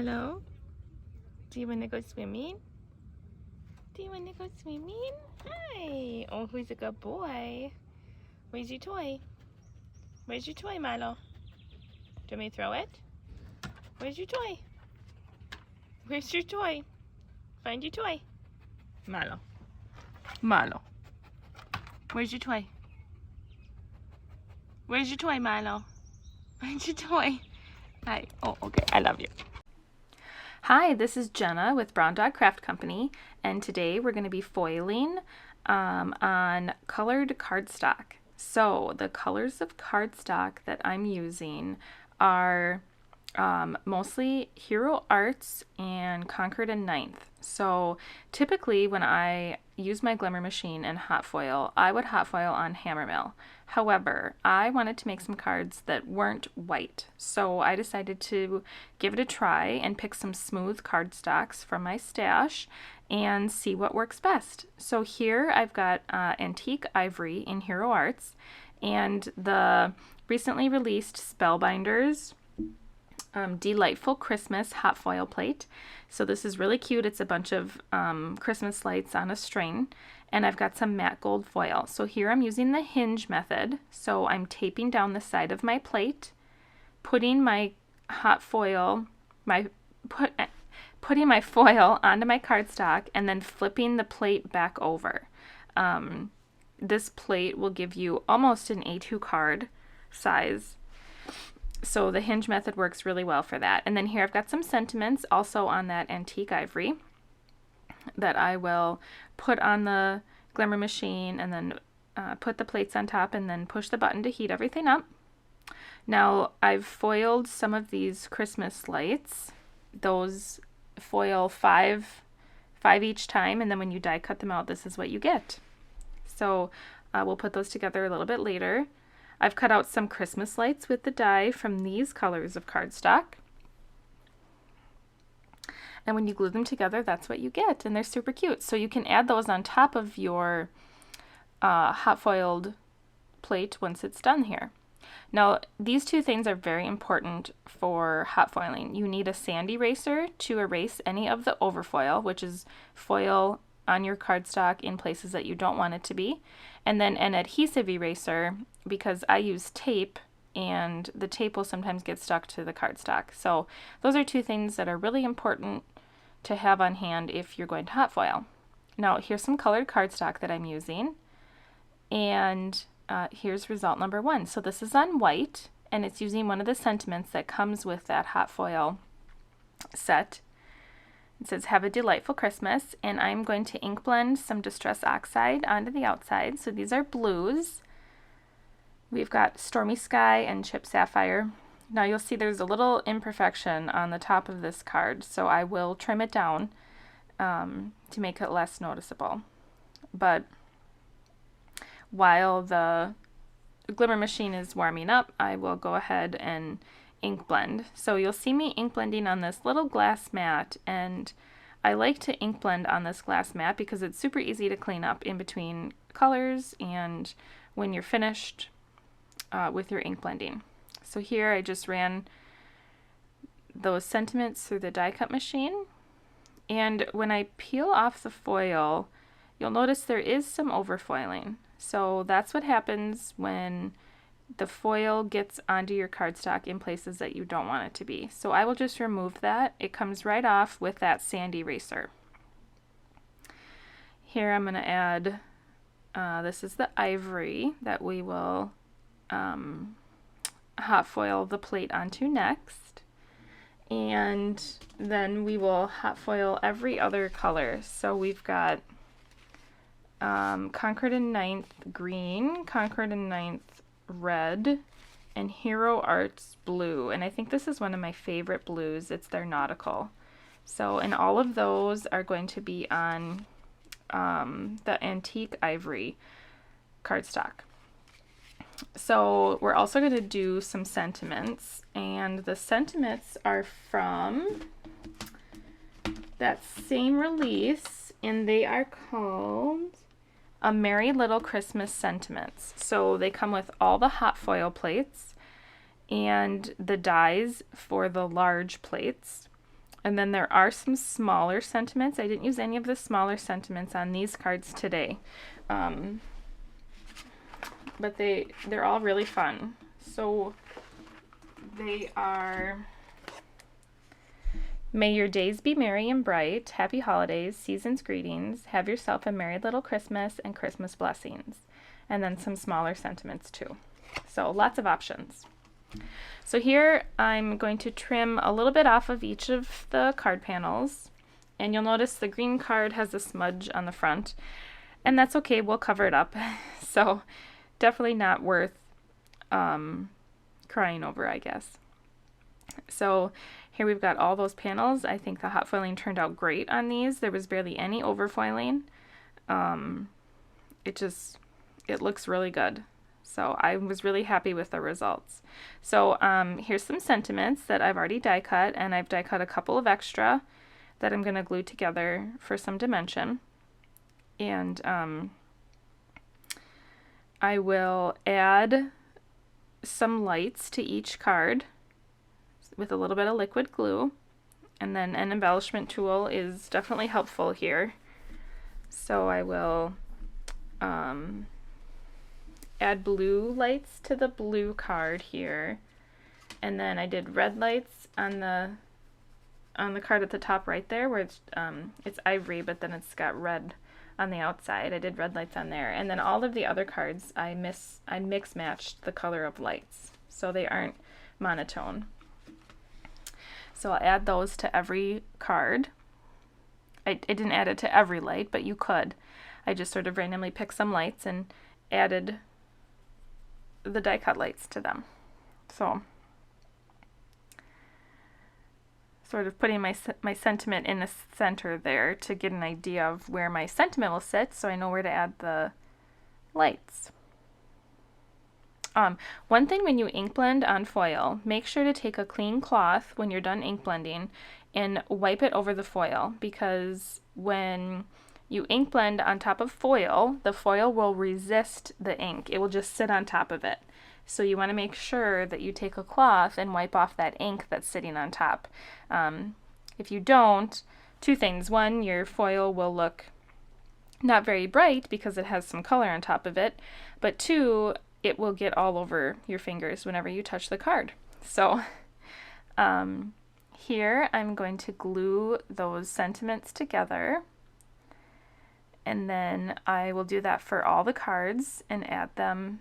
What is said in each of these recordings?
Milo? Do you want to go swimming? Do you want to go swimming? Hi! Oh, who's a good boy? Where's your toy? Where's your toy, Milo? Do you want me to throw it? Where's your toy? Where's your toy? Find your toy. Milo. Milo. Where's your toy? Where's your toy, Milo? Where's your toy? Hi. Oh, okay. I love you. Hi, this is Jenna with Brown Dog Craft Company, and today we're going to be foiling on colored cardstock. So the colors of cardstock that I'm using are mostly Hero Arts and Concord and Ninth. So typically when I use my Glimmer machine and hot foil, I would hot foil on Hammermill. However, I wanted to make some cards that weren't white, so I decided to give it a try and pick some smooth cardstocks from my stash and see what works best. So here I've got Antique Ivory in Hero Arts and the recently released Spellbinders De-light-ful Christmas hot foil plate. So this is really cute. It's a bunch of Christmas lights on a string, and I've got some matte gold foil. So here I'm using the hinge method. So I'm taping down the side of my plate, putting my hot foil, putting my foil onto my cardstock, and then flipping the plate back over. This plate will give you almost an A2 card size. So the hinge method works really well for that. And then here I've got some sentiments also on that Antique Ivory that I will put on the Glimmer machine and then put the plates on top and then push the button to heat everything up. Now I've foiled some of these Christmas lights. Those foil five each time, and then when you die cut them out, this is what you get. So we'll put those together a little bit later. I've cut out some Christmas lights with the die from these colors of cardstock. And when you glue them together, that's what you get, and they're super cute. So you can add those on top of your hot foiled plate once it's done here. Now, these two things are very important for hot foiling. You need a sand eraser to erase any of the overfoil, which is foil on your cardstock in places that you don't want it to be, and then an adhesive eraser, because I use tape and the tape will sometimes get stuck to the cardstock. So those are two things that are really important to have on hand if you're going to hot foil. Now here's some colored cardstock that I'm using, and here's result number 1. So this is on white, and it's using one of the sentiments that comes with that hot foil set. It says, "Have a delightful Christmas," and I'm going to ink blend some Distress Oxide onto the outside. So these are blues. We've got Stormy Sky and Chip Sapphire. Now you'll see there's a little imperfection on the top of this card, so I will trim it down to make it less noticeable. But while the Glimmer machine is warming up, I will go ahead and ink blend. So you'll see me ink blending on this little glass mat, and I like to ink blend on this glass mat because it's super easy to clean up in between colors and when you're finished with your ink blending. So here I just ran those sentiments through the die cut machine, and when I peel off the foil, you'll notice there is some overfoiling. So that's what happens when the foil gets onto your cardstock in places that you don't want it to be. So I will just remove that. It comes right off with that sand eraser. Here I'm going to add, this is the ivory that we will hot foil the plate onto next. And then we will hot foil every other color. So we've got Concord and Ninth green, Concord and Ninth red, and Hero Arts blue, and I think this is one of my favorite blues. It's their nautical. So, and all of those are going to be on the Antique Ivory cardstock. So we're also going to do some sentiments, and the sentiments are from that same release, and they are called A Merry Little Christmas Sentiments. So they come with all the hot foil plates and the dies for the large plates. And then there are some smaller sentiments. I didn't use any of the smaller sentiments on these cards today. But they're all really fun. So they are: may your days be merry and bright, happy holidays, season's greetings, have yourself a merry little Christmas, and Christmas blessings. And then some smaller sentiments too. So lots of options. So here I'm going to trim a little bit off of each of the card panels, and you'll notice the green card has a smudge on the front, and that's okay, we'll cover it up. So definitely not worth crying over, I guess. So here we've got all those panels. I think the hot foiling turned out great on these. There was barely any overfoiling. It looks really good. So I was really happy with the results. So here's some sentiments that I've already die cut, and I've die cut a couple of extra that I'm going to glue together for some dimension. And I will add some lights to each card with a little bit of liquid glue, and then an embellishment tool is definitely helpful here. So I will add blue lights to the blue card here, and then I did red lights on the card at the top right there where it's ivory, but then it's got red on the outside. I did red lights on there, and then all of the other cards I mix matched the color of lights so they aren't monotone. So I'll add those to every card. I didn't add it to every light, but you could. I just sort of randomly picked some lights and added the die cut lights to them. So sort of putting my sentiment in the center there to get an idea of where my sentiment will sit, so I know where to add the lights. One thing when you ink blend on foil, make sure to take a clean cloth when you're done ink blending and wipe it over the foil, because when you ink blend on top of foil, the foil will resist the ink. It will just sit on top of it. So you want to make sure that you take a cloth and wipe off that ink that's sitting on top. If you don't, two things. One, your foil will look not very bright because it has some color on top of it, but two, it will get all over your fingers whenever you touch the card. So here I'm going to glue those sentiments together, and then I will do that for all the cards and add them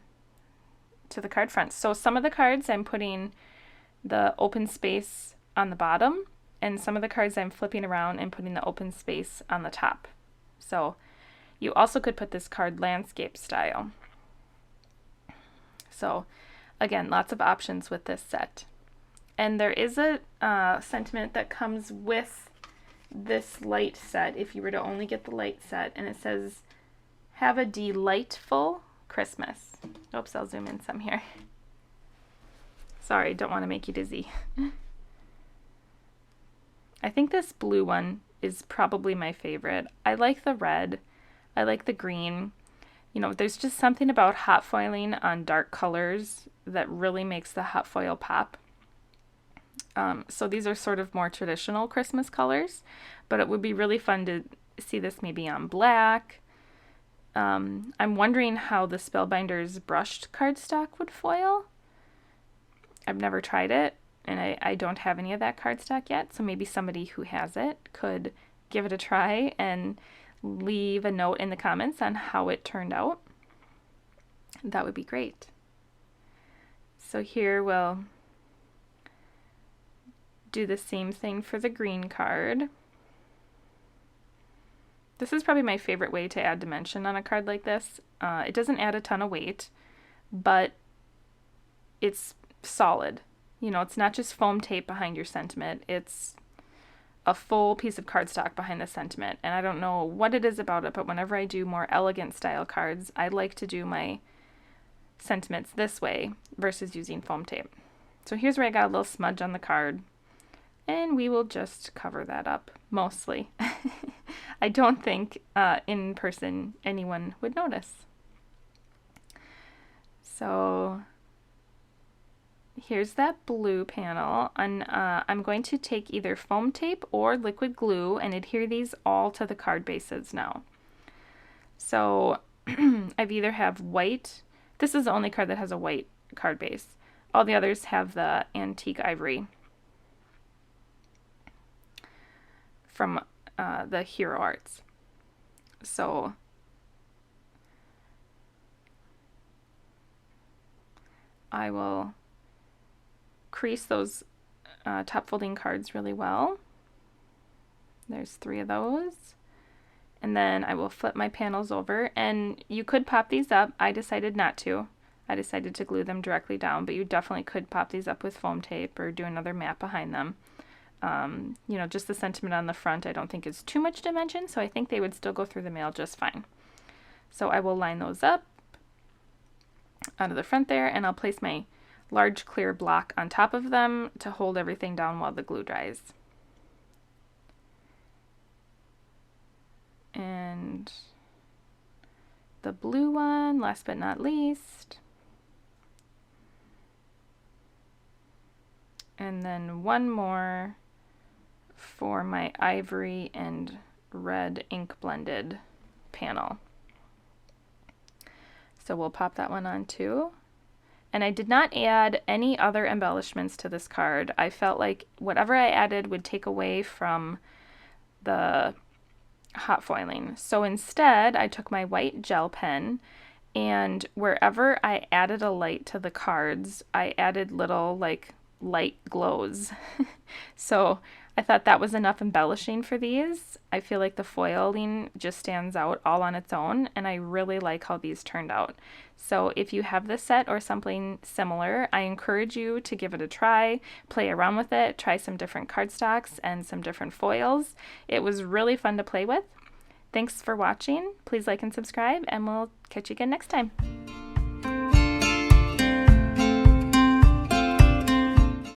to the card front. So some of the cards I'm putting the open space on the bottom, and some of the cards I'm flipping around and putting the open space on the top. So you also could put this card landscape style. So again, lots of options with this set. And there is a sentiment that comes with this light set if you were to only get the light set, and it says, have a delightful Christmas. Oops, I'll zoom in some here. Sorry, don't want to make you dizzy. I think this blue one is probably my favorite. I like the red. I like the green. You know, there's just something about hot foiling on dark colors that really makes the hot foil pop. So these are sort of more traditional Christmas colors, but it would be really fun to see this maybe on black. I'm wondering how the Spellbinder's brushed cardstock would foil. I've never tried it, and I don't have any of that cardstock yet, so maybe somebody who has it could give it a try and leave a note in the comments on how it turned out. That would be great. So here we'll do the same thing for the green card. This is probably my favorite way to add dimension on a card like this. It doesn't add a ton of weight, but it's solid. You know, it's not just foam tape behind your sentiment. It's a full piece of cardstock behind the sentiment. And I don't know what it is about it, but whenever I do more elegant style cards, I like to do my sentiments this way versus using foam tape. So here's where I got a little smudge on the card, and we will just cover that up mostly. I don't think in person anyone would notice. So here's that blue panel, and I'm going to take either foam tape or liquid glue and adhere these all to the card bases now. So I've either have white, this is the only card that has a white card base. All the others have the antique ivory from the Hero Arts. So I will crease those top folding cards really well. There's 3 of those. And then I will flip my panels over, and you could pop these up. I decided not to. I decided to glue them directly down, but you definitely could pop these up with foam tape or do another mat behind them. You know, just the sentiment on the front I don't think is too much dimension, so I think they would still go through the mail just fine. So I will line those up out of the front there, and I'll place my large clear block on top of them to hold everything down while the glue dries. And the blue one, last but not least. And then one more for my ivory and red ink blended panel. So we'll pop that one on too. And I did not add any other embellishments to this card. I felt like whatever I added would take away from the hot foiling. So instead, I took my white gel pen, and wherever I added a light to the cards, I added little like light glows. So I thought that was enough embellishing for these. I feel like the foiling just stands out all on its own, and I really like how these turned out. So if you have this set or something similar, I encourage you to give it a try, play around with it, try some different cardstocks and some different foils. It was really fun to play with. Thanks for watching. Please like and subscribe, and we'll catch you again next time.